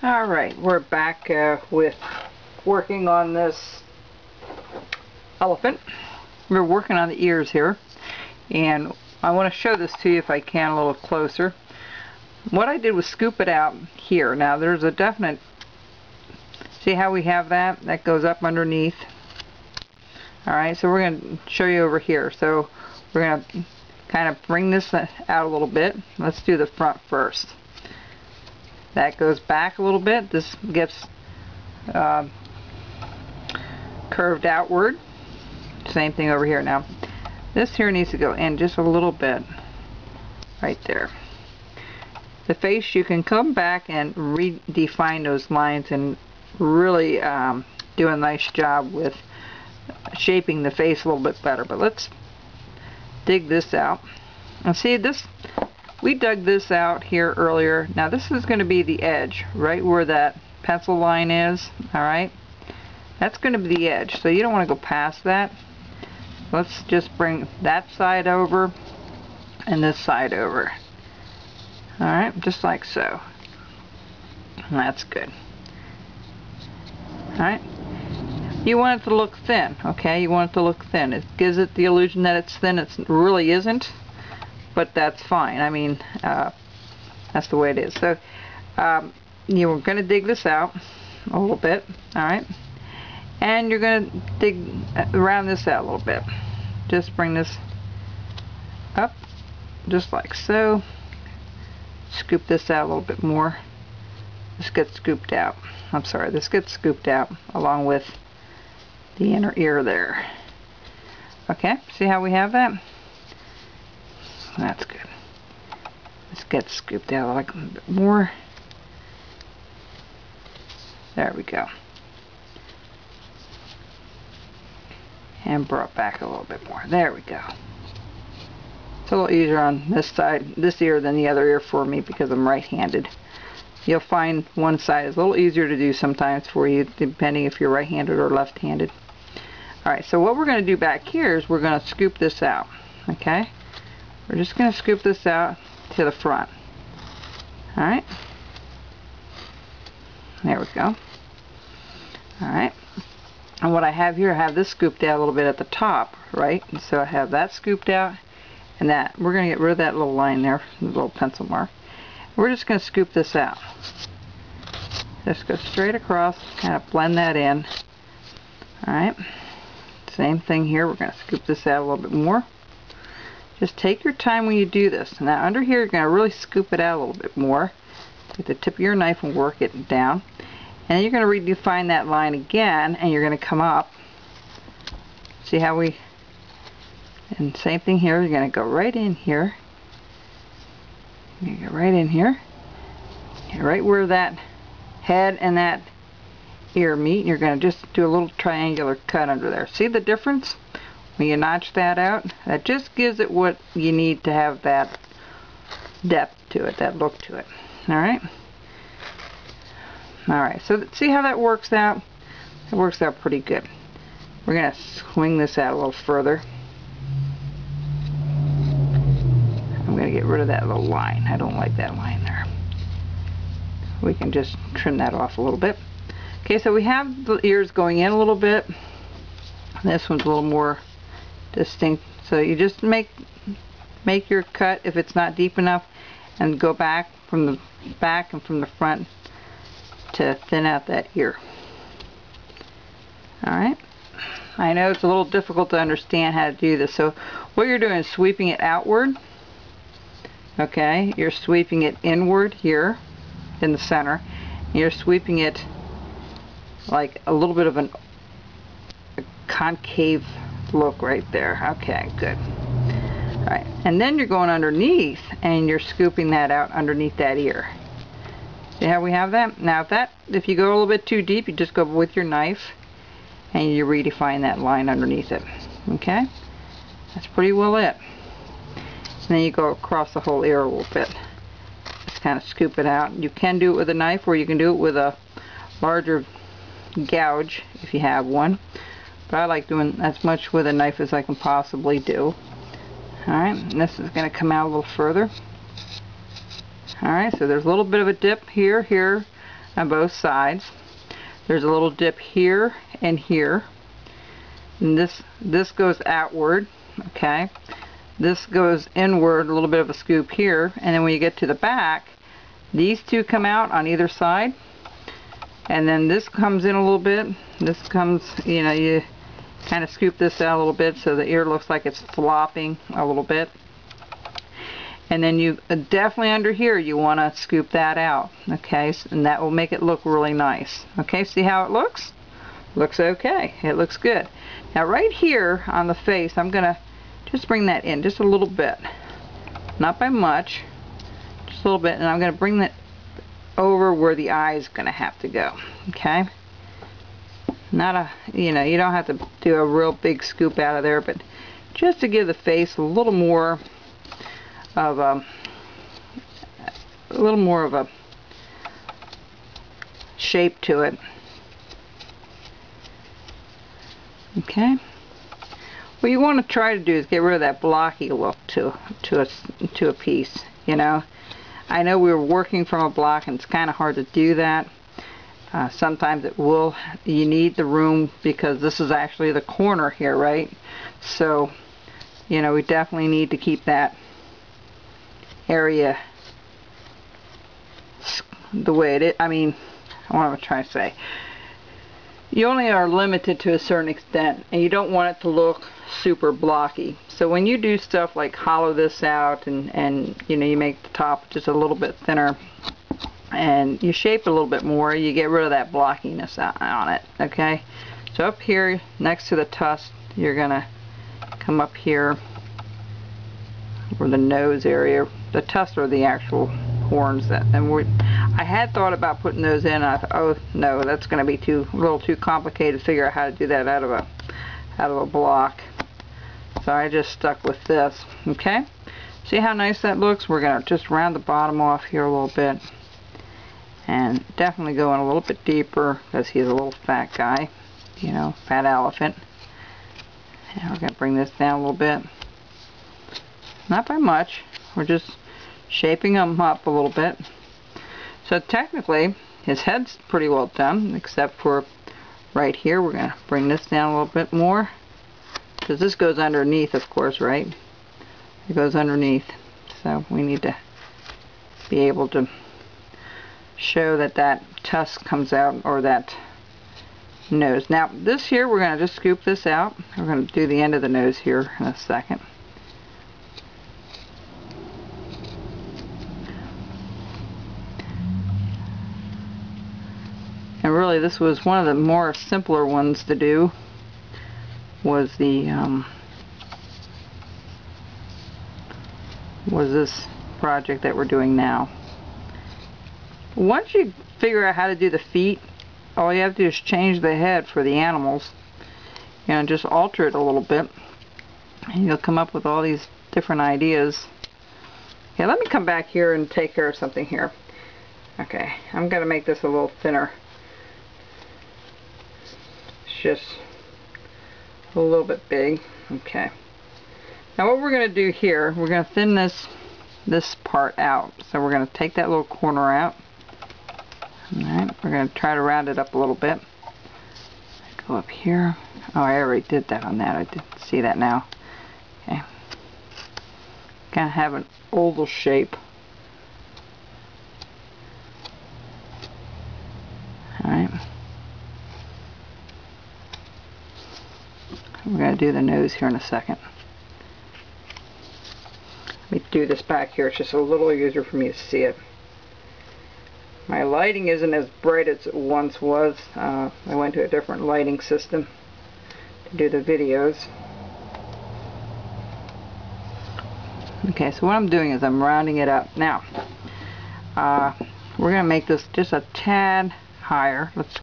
Alright, we're back with working on this elephant. We're working on the ears here, and I want to show this to you if I can a little closer. What I did was scoop it out here. Now there's a definite, see how we have that? That goes up underneath. Alright, so we're going to show you over here. So we're going to kind of bring this out a little bit. Let's do the front first. That goes back a little bit. This gets curved outward. Same thing over here. Now this here needs to go in just a little bit right there. The face, you can come back and redefine those lines and really do a nice job with shaping the face a little bit better. But let's dig this out and see this. We dug this out here earlier. Now this is going to be the edge, right where that pencil line is. Alright, that's going to be the edge, so you don't want to go past that. Let's just bring that side over and this side over. Alright, just like so. That's good. Alright, you want it to look thin, okay? You want it to look thin. It gives it the illusion that it's thin. It really isn't, but that's fine. I mean, that's the way it is. So you're going to dig this out a little bit, alright? And you're going to dig around this out a little bit. Just bring this up, just like so. Scoop this out a little bit more. This gets scooped out. I'm sorry, this gets scooped out along with the inner ear there. Okay, see how we have that? That's good. This gets scooped out like a little bit more. There we go. And brought back a little bit more. There we go. It's a little easier on this side, this ear, than the other ear for me because I'm right-handed. You'll find one side is a little easier to do sometimes for you, depending if you're right-handed or left-handed. Alright, so what we're going to do back here is we're going to scoop this out. Okay? We're just going to scoop this out to the front. Alright? There we go. Alright. And what I have here, I have this scooped out a little bit at the top, right? And so I have that scooped out, and that. We're going to get rid of that little line there, the little pencil mark. We're just going to scoop this out. Just go straight across, kind of blend that in. Alright. Same thing here. We're going to scoop this out a little bit more. Just take your time when you do this. Now under here, you're going to really scoop it out a little bit more with the tip of your knife and work it down. And then you're going to redefine that line again, and you're going to come up. See how we... And same thing here. You're going to go right in here. You go right in here. Right where that head and that ear meet. And you're going to just do a little triangular cut under there. See the difference? When you notch that out, that just gives it what you need to have that depth to it, that look to it. Alright? Alright, so see how that works out? It works out pretty good. We're going to swing this out a little further. I'm going to get rid of that little line. I don't like that line there. We can just trim that off a little bit. Okay, so we have the ears going in a little bit. This one's a little more distinct, so you just make your cut if it's not deep enough, and go back from the back and from the front to thin out that ear. Alright, I know it's a little difficult to understand how to do this, so what you're doing is sweeping it outward. Okay, you're sweeping it inward here in the center. You're sweeping it like a little bit of a concave look right there. Okay, good. Alright, and then you're going underneath and you're scooping that out underneath that ear. See how we have that? Now if you go a little bit too deep, you just go with your knife and you redefine that line underneath it. Okay? That's pretty well it. And then you go across the whole ear a little bit. Just kind of scoop it out. You can do it with a knife, or you can do it with a larger gouge if you have one. But I like doing as much with a knife as I can possibly do. Alright, and this is going to come out a little further. Alright, so there's a little bit of a dip here, on both sides. There's a little dip here and here. And this goes outward, okay? This goes inward, a little bit of a scoop here, and then when you get to the back, these two come out on either side, and then this comes in a little bit. This comes, you know, you kind of scoop this out a little bit so the ear looks like it's flopping a little bit. And then you definitely under here you want to scoop that out, okay? And that will make it look really nice. Okay, see how it looks? Looks okay. It looks good. Now right here on the face, I'm going to just bring that in just a little bit. Not by much. Just a little bit. And I'm going to bring that over where the eye is going to have to go. Okay? Not a, you know, you don't have to do a real big scoop out of there, but just to give the face a little more of a shape to it. Okay. What you want to try to do is get rid of that blocky look to a piece. You know, I know we were working from a block, and it's kind of hard to do that. Sometimes you need the room because this is actually the corner here, right? So, you know, we definitely need to keep that area the way it is. I mean, what am I trying to say? You only are limited to a certain extent, and you don't want it to look super blocky. So when you do stuff like hollow this out and you know, you make the top just a little bit thinner and you shape it a little bit more, you get rid of that blockiness on it. Okay, so up here next to the tusk, you're gonna come up here or the nose area. The tusks are the actual horns I had thought about putting those in. I thought, oh no, that's going to be a little too complicated to figure out how to do that out of a block. So I just stuck with this. Okay, see how nice that looks? We're going to just round the bottom off here a little bit, and definitely go in a little bit deeper because he's a little fat guy, you know, fat elephant. And we're going to bring this down a little bit. Not by much. We're just shaping him up a little bit. So technically his head's pretty well done, except for right here. We're going to bring this down a little bit more because this goes underneath, of course, right? It goes underneath, so we need to be able to show that that tusk comes out, or that nose. Now this here, we're going to just scoop this out. We're going to do the end of the nose here in a second. And really, this was one of the more simpler ones to do, was this project that we're doing now. Once you figure out how to do the feet, all you have to do is change the head for the animals, and just alter it a little bit, and you'll come up with all these different ideas. Okay, let me come back here and take care of something here. Okay, I'm going to make this a little thinner. Just a little bit big. Okay, now what we're going to do here, we're going to thin this part out. So we're going to take that little corner out. Alright, we're going to try to round it up a little bit. Go up here. Oh, I already did that on that. I did see that now. Okay, kind of have an oval shape. Alright, we're going to do the nose here in a second. Let me do this back here. It's just a little easier for me to see it. My lighting isn't as bright as it once was. I went to a different lighting system to do the videos. Okay, so what I'm doing is I'm rounding it up. Now, we're going to make this just a tad higher. Let's